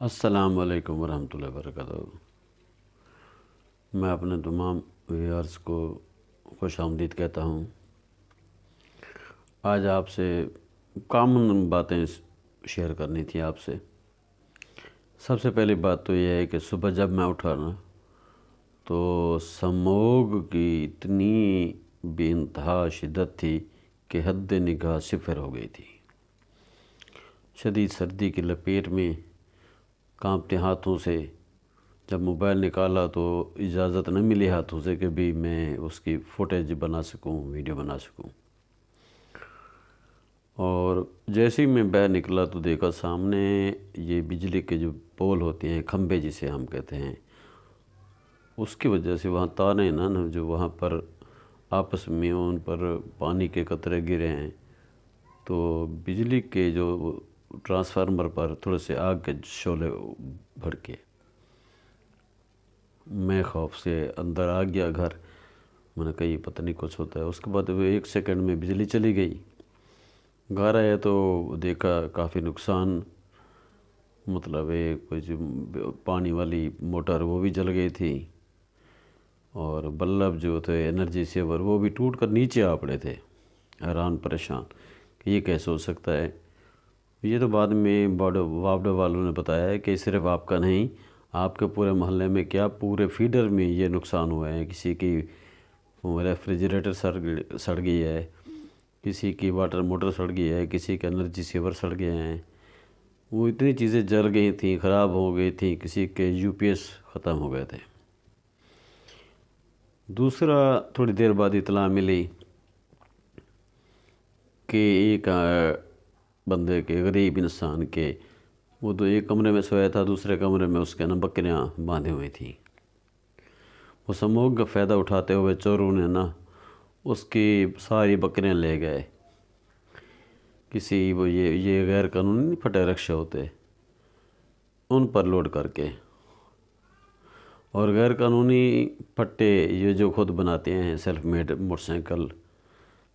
السلام علیکم ورحمۃ اللہ وبرکاتہ۔ میں اپنے تمام ویورز کو خوش آمدید کہتا ہوں۔ آج آپ سے کامن باتیں شیئر کرنی تھی آپ سے۔ سب سے پہلی بات تو یہ ہے کہ صبح جب میں اٹھا نا تو سموگ کی اتنی بے انتہا شدت تھی کہ حد نگاہ صفر ہو گئی تھی۔ شدید سردی کی لپیٹ میں کانپتے ہاتھوں سے جب موبائل نکالا تو اجازت نہ ملی ہاتھوں سے کہ بھی میں اس کی فوٹیج بنا سکوں، ویڈیو بنا سکوں۔ اور جیسے ہی میں باہر نکلا تو دیکھا سامنے یہ بجلی کے جو پول ہوتے ہیں، کھمبے جسے ہم کہتے ہیں، اس کی وجہ سے وہاں تاریں نا جو وہاں پر آپس میں ان پر پانی کے قطرے گرے ہیں، تو بجلی کے جو ٹرانسفارمر پر تھوڑے سے آگ کے شعلے بھڑکے۔ میں خوف سے اندر آ گیا گھر، میں نے کہا یہ پتہ نہیں کچھ ہوتا ہے۔ اس کے بعد وہ 1 سیکنڈ میں بجلی چلی گئی۔ گھر آیا تو دیکھا کافی نقصان، مطلب کچھ پانی والی موٹر وہ بھی جل گئی تھی، اور بلب جو تھے انرجی سیور وہ بھی ٹوٹ کر نیچے آ پڑے تھے۔ حیران پریشان کہ یہ کیسے ہو سکتا ہے۔ یہ تو بعد میں واپڈا والوں نے بتایا ہے کہ صرف آپ کا نہیں، آپ کے پورے محلے میں کیا پورے فیڈر میں یہ نقصان ہوا ہے۔ کسی کی ریفریجریٹر سڑ گئی ہے، کسی کی واٹر موٹر سڑ گئی ہے، کسی کے انرجی سیور سڑ گئے ہیں۔ وہ اتنی چیزیں جل گئی تھیں، خراب ہو گئی تھیں، کسی کے یو پی ایس ختم ہو گئے تھے۔ دوسرا، تھوڑی دیر بعد اطلاع ملی کہ ایک بندے کے، غریب انسان کے، وہ تو ایک کمرے میں سویا تھا، دوسرے کمرے میں اس کے نا بکریاں باندھی ہوئی تھیں۔ وہ سموگ کا فائدہ اٹھاتے ہوئے چوروں نے نا اس کی ساری بکریاں لے گئے۔ کسی وہ یہ غیر قانونی پھٹے رکشے ہوتے ان پر لوڈ کر کے، اور غیر قانونی پھٹے یہ جو خود بناتے ہیں سیلف میڈ موٹر سائیکل،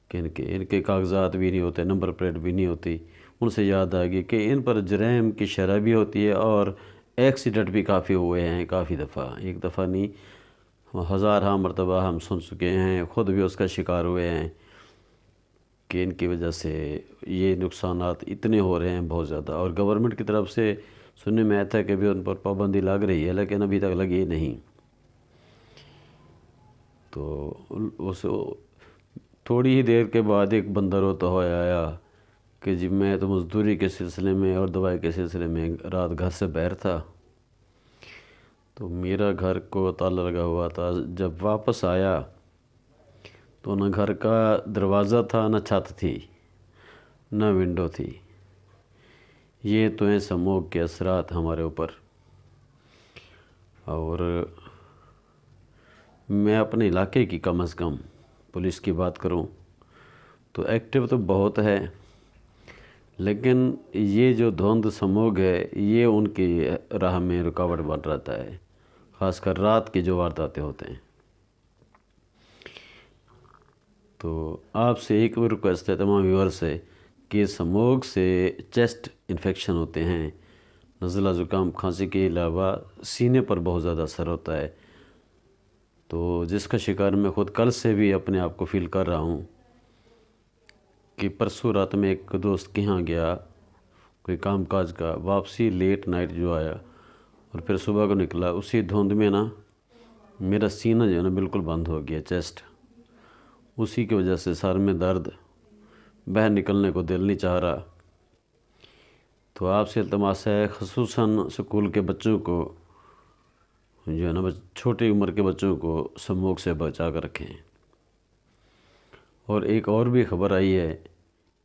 کہ ان کے کاغذات بھی نہیں ہوتے، نمبر پلیٹ بھی نہیں ہوتی۔ ان سے یاد آ گئی کہ ان پر جرائم کی شرح بھی ہوتی ہے، اور ایکسیڈنٹ بھی کافی ہوئے ہیں، کافی دفعہ، ایک دفعہ نہیں، ہزارہ مرتبہ ہم سن چکے ہیں، خود بھی اس کا شکار ہوئے ہیں کہ ان کی وجہ سے یہ نقصانات اتنے ہو رہے ہیں بہت زیادہ۔ اور گورنمنٹ کی طرف سے سننے میں آتا ہے کہ بھی ان پر پابندی لگ رہی ہے، لیکن ابھی تک لگی نہیں۔ تو اس تھوڑی ہی دیر کے بعد ایک بندہ روتا ہوا آیا کہ جی میں تو مزدوری کے سلسلے میں اور دوائی کے سلسلے میں رات گھر سے باہر تھا، تو میرا گھر کو تالا لگا ہوا تھا۔ جب واپس آیا تو نہ گھر کا دروازہ تھا، نہ چھت تھی، نہ ونڈو تھی۔ یہ تو ہیں سموگ کے اثرات ہمارے اوپر۔ اور میں اپنے علاقے کی کم از کم پولیس کی بات کروں تو ایکٹیو تو بہت ہے، لیکن یہ جو دھند سموگ ہے یہ ان کی راہ میں رکاوٹ بن رہتا ہے، خاص کر رات کی جو وارداتیں ہوتے ہیں۔ تو آپ سے ایک ریکویسٹ ہے تمام ویور سے کہ سموگ سے چیسٹ انفیکشن ہوتے ہیں، نزلہ زکام کھانسی کے علاوہ سینے پر بہت زیادہ اثر ہوتا ہے، تو جس کا شکار میں خود کل سے بھی اپنے آپ کو فیل کر رہا ہوں کہ پرسوں رات میں ایک دوست کے ہاں گیا کوئی کام کاج کا، واپسی لیٹ نائٹ جو آیا اور پھر صبح کو نکلا، اسی دھند میں نا میرا سینہ جو ہے نا بالکل بند ہو گیا، چیسٹ، اسی کی وجہ سے سر میں درد، باہر نکلنے کو دل نہیں چاہ رہا۔ تو آپ سے التماس ہے خصوصاً اسکول کے بچوں کو جو ہے نا چھوٹی عمر کے بچوں کو سموگ سے بچا کر رکھیں۔ اور ایک اور بھی خبر آئی ہے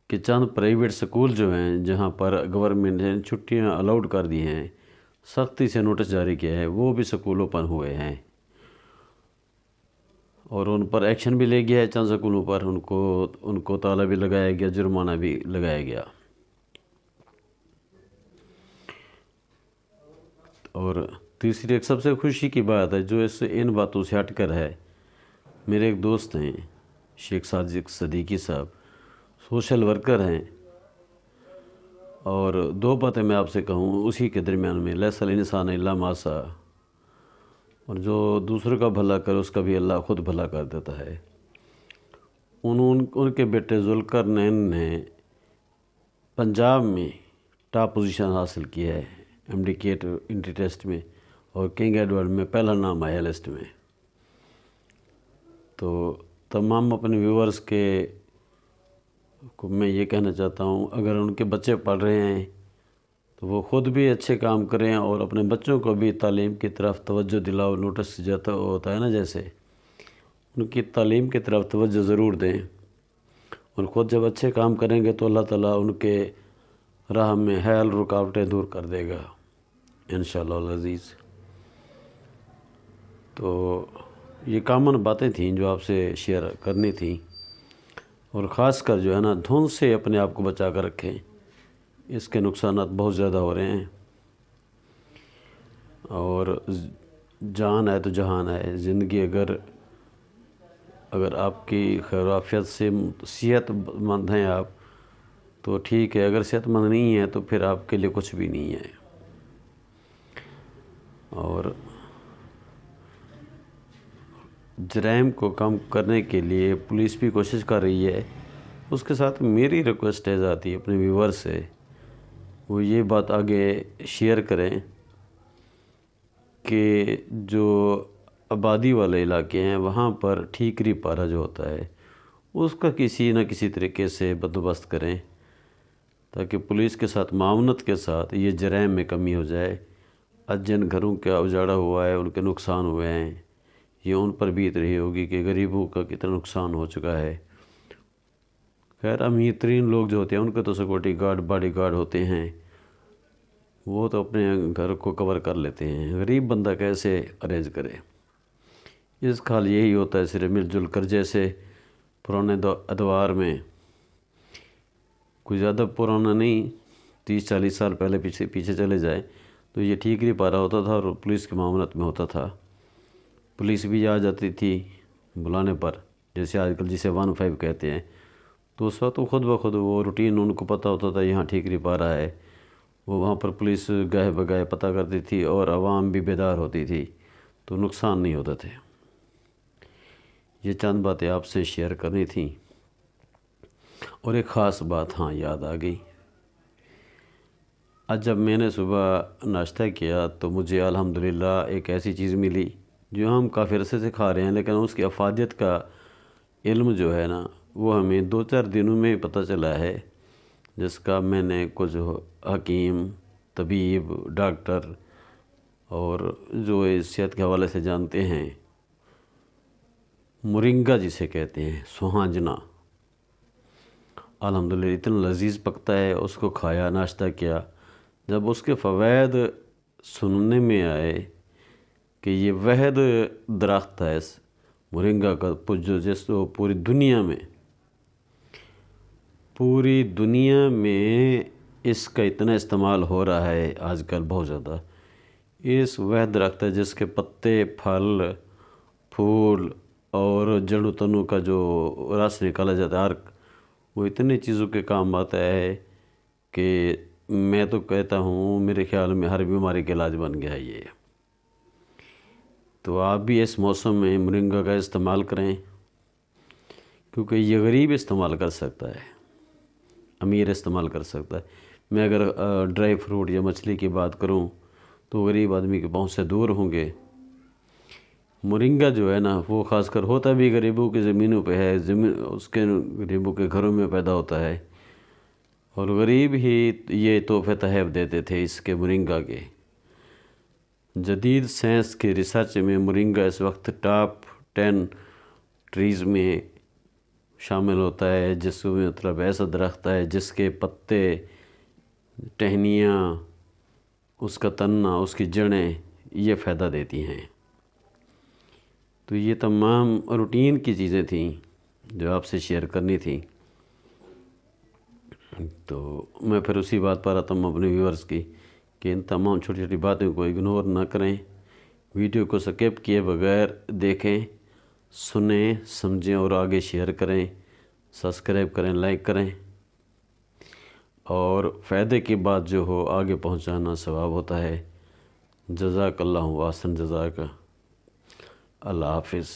کہ چند پرائیویٹ سکول جو ہیں جہاں پر گورنمنٹ نے چھٹیاں الاؤڈ کر دی ہیں، سختی سے نوٹس جاری کیا ہے، وہ بھی سکول اوپن ہوئے ہیں، اور ان پر ایکشن بھی لے گیا ہے۔ چند سکولوں پر ان کو تالا بھی لگایا گیا، جرمانہ بھی لگایا گیا۔ اور تیسری ایک سب سے خوشی کی بات ہے جو ان باتوں سے ہٹ کر ہے، میرے ایک دوست ہیں شیخ صادق صدیقی صاحب، سوشل ورکر ہیں، اور دو باتیں میں آپ سے کہوں اسی کے درمیان میں، لیس الانسان الا ما سعی، اور جو دوسروں کا بھلا کرے اس کا بھی اللہ خود بھلا کر دیتا ہے۔ ان کے بیٹے ذوالقرنین نے پنجاب میں ٹاپ پوزیشن حاصل کیا ہے MD انٹری ٹیسٹ میں، اور کنگ ایڈورڈ میں پہلا نام آیا لسٹ میں۔ تو تمام اپنے ویورز کو میں یہ کہنا چاہتا ہوں، اگر ان کے بچے پڑھ رہے ہیں تو وہ خود بھی اچھے کام کریں اور اپنے بچوں کو بھی تعلیم کی طرف توجہ دلاؤ، نوٹس جاتا ہوتا ہے نا، جیسے ان کی تعلیم کی طرف توجہ ضرور دیں، اور خود جب اچھے کام کریں گے تو اللہ تعالیٰ ان کے راہ میں حائل رکاوٹیں دور کر دے گا انشاءاللہ العزیز۔ تو یہ کامن باتیں تھیں جو آپ سے شیئر کرنی تھیں، اور خاص کر جو ہے نا دھند سے اپنے آپ کو بچا کر رکھیں، اس کے نقصانات بہت زیادہ ہو رہے ہیں، اور جان ہے تو جہان ہے۔ زندگی اگر آپ کی خیر و عافیت سے صحت مند ہیں آپ تو ٹھیک ہے، اگر صحت مند نہیں ہے تو پھر آپ کے لیے کچھ بھی نہیں ہے۔ اور جرائم کو کم کرنے کے لیے پولیس بھی کوشش کر رہی ہے، اس کے ساتھ میری ریکویسٹ ہے ذاتی اپنے ویور سے، وہ یہ بات آگے شیئر کریں کہ جو آبادی والے علاقے ہیں وہاں پر ٹھیکری پارہ جو ہوتا ہے اس کا کسی نہ کسی طریقے سے بندوبست کریں، تاکہ پولیس کے ساتھ معاونت کے ساتھ یہ جرائم میں کمی ہو جائے۔ آج جن گھروں کا اجاڑا ہوا ہے، ان کے نقصان ہوئے ہیں، یہ ان پر بیت رہی ہوگی کہ غریبوں کا کتنا نقصان ہو چکا ہے۔ خیر امیر ترین لوگ جو ہوتے ہیں ان کے تو سیکورٹی گارڈ باڈی گارڈ ہوتے ہیں، وہ تو اپنے گھر کو کور کر لیتے ہیں، غریب بندہ کیسے ارینج کرے؟ اس کا حال یہی ہوتا ہے، صرف مل جل کر، جیسے پرانے ادوار میں، کوئی زیادہ پرانا نہیں، 30-40 سال پہلے پیچھے چلے جائیں تو یہ ٹھیکری پارہ ہوتا تھا اور پولیس کی معاونت میں ہوتا تھا، پولیس بھی آ جاتی تھی بلانے پر، جیسے آج کل جسے 15 کہتے ہیں، تو اس وقت خود بخود وہ روٹین ان کو پتہ ہوتا تھا یہاں ٹھیکری پارہ ہے، وہ وہاں پر پولیس گاہے بگاہے پتہ کرتی تھی اور عوام بھی بیدار ہوتی تھی، تو نقصان نہیں ہوتا تھے۔ یہ چند باتیں آپ سے شیئر کرنی تھیں، اور ایک خاص بات یاد آ گئی۔ آج جب میں نے صبح ناشتہ کیا تو مجھے الحمدللہ ایک ایسی چیز ملی جو ہم کافی عرصے سے کھا رہے ہیں، لیکن اس کی افادیت کا علم جو ہے نا وہ ہمیں 2-4 دنوں میں پتہ چلا ہے، جس کا میں نے کچھ حکیم، طبیب، ڈاکٹر اور جو صحت کے حوالے سے جانتے ہیں، مورنگا جسے کہتے ہیں، سوہانجنا، الحمدللہ اتنا لذیذ پکتا ہے، اس کو کھایا، ناشتہ کیا، جب اس کے فوائد سننے میں آئے کہ یہ وحد درخت ہے اس مورنگا کا جس کو پوری دنیا میں اس کا اتنا استعمال ہو رہا ہے آج کل بہت زیادہ، اس وحد درخت ہے جس کے پتے، پھل، پھول اور جڑ تنوں کا جو رس نکالا جاتا ہے، عرق، وہ اتنے چیزوں کے کام آتا ہے کہ میں تو کہتا ہوں میرے خیال میں ہر بیماری کا علاج بن گیا ہے یہ۔ تو آپ بھی اس موسم میں مورنگا کا استعمال کریں، کیونکہ یہ غریب استعمال کر سکتا ہے، امیر استعمال کر سکتا ہے۔ میں اگر ڈرائی فروٹ یا مچھلی کی بات کروں تو غریب آدمی کے پہنچ سے دور ہوں گے۔ مورنگا جو ہے نا وہ خاص کر ہوتا بھی غریبوں کی زمینوں پہ ہے، اس کے غریبوں کے گھروں میں پیدا ہوتا ہے، اور غریب ہی یہ تحفے تحائف دیتے تھے اس کے مورنگا کے۔ جدید سائنس کی ریسرچ میں مورنگا اس وقت ٹاپ 10 ٹریز میں شامل ہوتا ہے، جس میں مطلب ایسا درخت ہے جس کے پتے، ٹہنیاں، اس کا تنہ، اس کی جڑیں یہ فائدہ دیتی ہیں۔ تو یہ تمام روٹین کی چیزیں تھیں جو آپ سے شیئر کرنی تھیں، تو میں پھر اسی بات پر آتا ہوں اپنے ویورز کی کہ ان تمام چھوٹی چھوٹی باتوں کو اگنور نہ کریں، ویڈیو کو سکپ کیے بغیر دیکھیں، سنیں، سمجھیں اور آگے شیئر کریں، سبسکرائب کریں، لائک کریں، اور فائدے کی بات جو ہو آگے پہنچانا ثواب ہوتا ہے۔ جزاک اللہ واحسن جزاک۔ اللہ حافظ۔